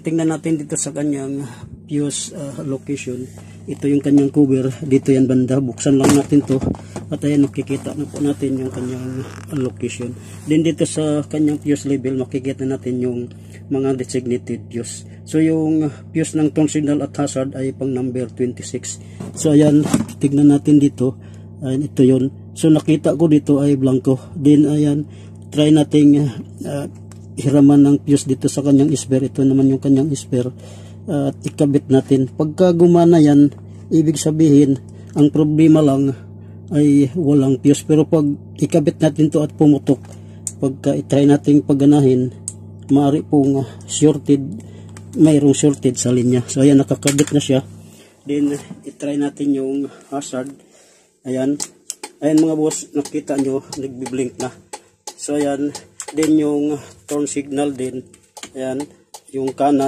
Tingnan natin dito sa kanyang fuse location. Ito yung kanyang cover. Dito yan banda. Buksan lang natin to. At ayan, makikita na po natin yung kanyang location. Then dito sa kanyang fuse level, makikita natin yung mga designated fuse. So yung fuse ng turn signal at hazard ay pang number 26. So ayan, tignan natin dito. Ayan, ito yun. So nakita ko dito ay blanco. Then ayan, try nating hiraman ng fuse dito sa kanyang spare. Ito naman yung kanyang spare. At ikabit natin. Pagka gumana yan, ibig sabihin, ang problema lang ay walang fuse. Pero pag ikabit natin to at pumutok, pagka itry nating pagganahin, maaari pong shorted, mayroong shorted sa linya. So ayan, nakakabit na siya. Then itry natin yung hazard. Ayan. Ayan mga boss, nakita nyo, nagbiblink na. So ayan, then yung turn signal din, ayan, yung kanan.